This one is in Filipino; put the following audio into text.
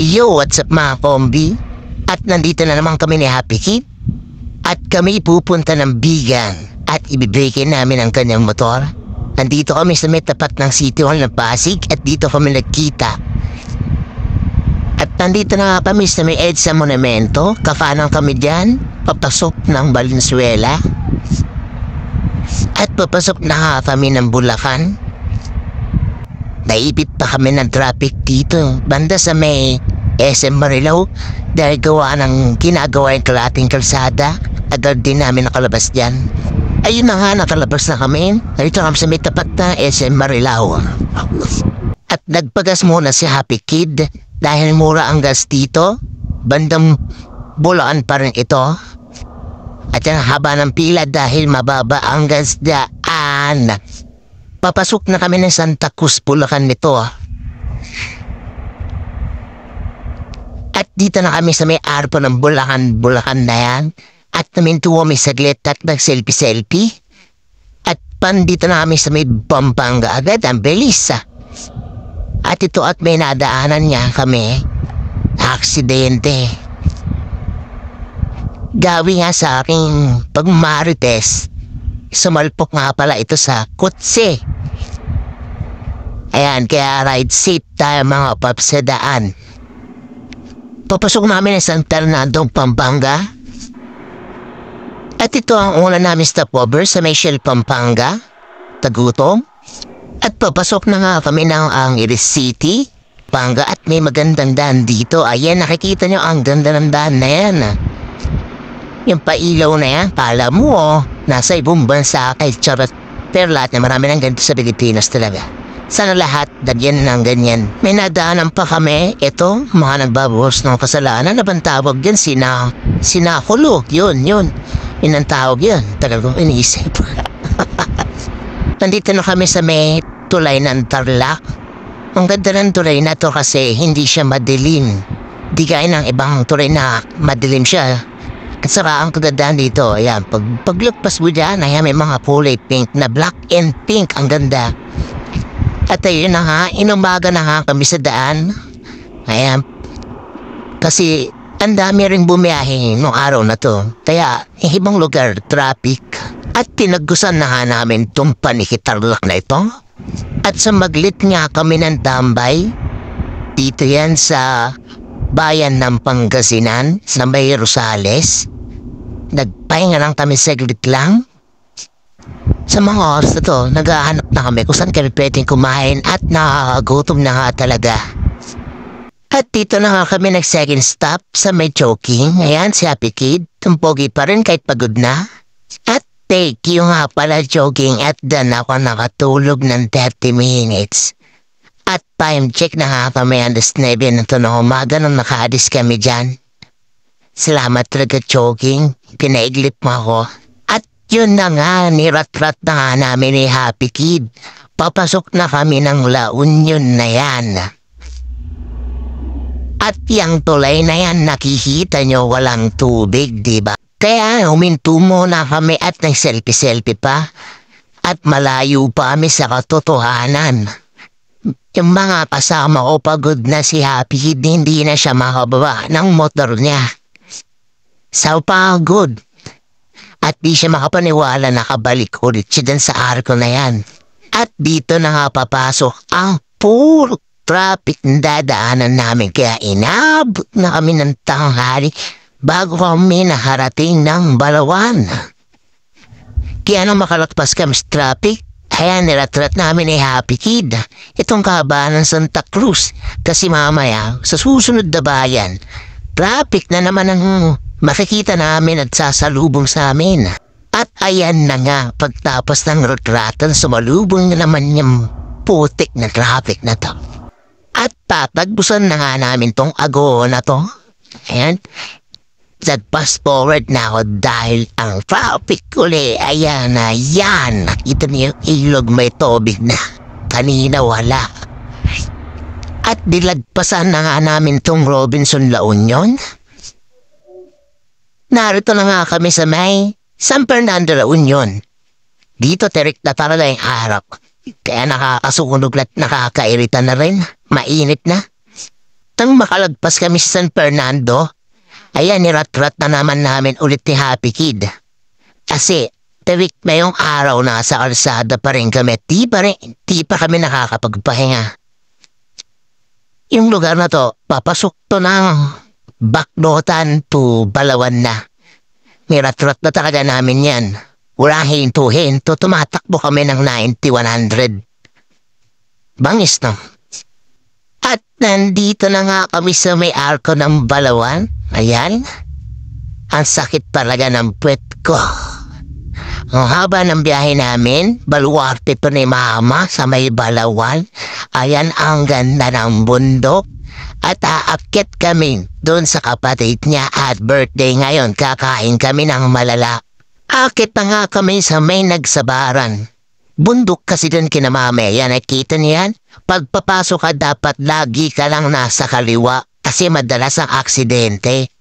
Yo, what's up mga kombi? At nandito na naman kami ni Happy Kid. At kami pupunta ng Bigan at ibibreakin namin ang kanyang motor. Nandito kami sa may tapat ng City Hall ng Pasig at dito kami nagkita. At nandito na kami sa may EDSA Monumento. Kafanang kami dyan, papasok ng Valenzuela. At papasok na kami ng Bulacan. Naipit pa kami ng traffic dito, banda sa may SM Marilao, dahil gawa ng ginagawa yung kalating kalsada. Agad din namin nakalabas dyan. Ayun na nga, nakalabas na kami. Narito kami sa may tapat na SM Marilao. At nagpagas muna si Happy Kid dahil mura ang gas dito. Bandang Bulacan pa rin ito. At ang haba ng pila dahil mababa ang gas daan. Papasok na kami ng Santa Cruz, Bulacan nito. At dito na kami sa may arpo ng Bulacan na yan. At naminto kami saglit at nag-selfie-selfie. At pandito na kami sa may Pampanga agad, ang bilis. At ito at may nadaanan niya kami. Aksidente. Gawi nga sa aking pagmarites. Sumalpok nga pala ito sa kutsi. Ayan, kaya ride safe tayo mga paps sa daan. Papasok namin sa San Fernando, Pampanga. At ito ang una namin stopover sa may Shell Pampanga, Tagutom. At papasok na nga kami ng Angeles City, Pampanga, at may magandang daan dito. Ayan, nakikita nyo ang ganda ng daan na yan. Yung pailaw na yan, kala mo nasa ibang bansa kay charot. Pero lahat na marami ng ganito sa Pilipinas talaga. Sana lahat, dagyan ng ganyan. May nadaanan pa kami, ito, mga nagbabawas ng kasalanan, na bang tawag yan, sinakulog, yun. Yun ang tawag yun, talagang iniisip. Nandito na kami sa may tulay ng Tarlac. Ang ganda ng tulay na to kasi hindi siya madilim. Di gaya ng ibang tulay na madilim siya. At saka ang kagandaan dito, ayan, paglagpas mo dyan, ayan, may mga kulay pink na black and pink, ang ganda. At ayun na nga, inumaga na nga kami sa daan. Ayan, kasi ang dami rin bumiyahe noong araw na to. Kaya, ibang lugar, traffic. At tinagusan na nga namin itong panikitarlak na ito. At sa maglit nga kami ng tambay, dito yan sa bayan ng Pangasinan, sa may Rosales. Nagpahinga lang kami saglit lang. Sa mga oras na to, naghahanap na kami kung saan kami pwedeng kumain at nakakagutom na nga talaga. At dito na nga kami nag-second stop sa may Chowking. Ayan, si Happy Kid. Tumpogi pa rin kahit pagod na. At thank you nga pala Chowking at dan ako nakatulog ng 30 minutes. At time check na nga kami alas 9 na ito na umaga nung naka-addis kami dyan. Salamat talaga Chowking. Pinaiglip mo ako. At yun na nga, nirat-rat na nga namin ni Happy Kid. Papasok na kami ng La Union na yan. At yung tulay na yan, nakikita nyo walang tubig, diba? Kaya huminto muna kami at nag-selfie-selfie pa. At malayo pa kami sa katotohanan. Yung mga kasama ko pagod na si Happy Kid, hindi na siya makababa ng motor niya. So pagod. At di siya makapaniwala nakabalik ulit siya dyan sa arko na yan. At dito na nga papasok ang puro traffic na dadaanan namin. Kaya inabot na kami ng tanghali bago kami nakarating ng Balawan. Kaya nang makalagpas kami sa traffic, ayan, niratrat namin ni Happy Kid. Itong kahabaan ng Santa Cruz. Kasi mamaya, sa susunod na bayan, traffic na naman ang makikita namin at sasalubong sa amin. At ayan na nga, pagtapos ng retratan, sumalubong na naman yung putik na traffic na to. At tatagbusan na nga namin tong ago na to. Ayan. Nag-fast forward na ako dahil ang traffic uli, ayan na yan. Nakita niyo yung ilog may tubig na. Kanina wala. At dilagpasan na nga namin tong Robinson La Union. Narito na nga kami sa may San Fernando La Union. Dito tirik na talaga yung harap. Kaya nakakasunog at nakakairita na rin. Mainit na. Nang makalagpas kami sa San Fernando, ayan, nirat-rat na naman namin ulit ni Happy Kid. Kasi, tawik na yung araw na sa kalsada pa rin kami, di pa kami nakakapagpahinga. Yung lugar na to, papasok to ng Baknotan to Balawan na. Nirat-rat na talaga namin yan. Wala hinto-hinto, tumatakbo kami ng 90-100. Bangis no? At nandito na nga kami sa may arko ng Balawan. Ayan. Ang sakit talaga ng puwet ko. Ang haba ng biyahe namin, baluarte to ni Mama sa may Balawan. Ayan ang ganda ng bundok. At aakyat kami doon sa kapatid niya at birthday ngayon. Kakain kami ng malala. Akit na nga kami sa may nagsabaran. Bundok kasi doon kina Mama. Yan, nakita niyan? Pagpapasok ka dapat lagi ka lang nasa kaliwa kasi madalas ang aksidente.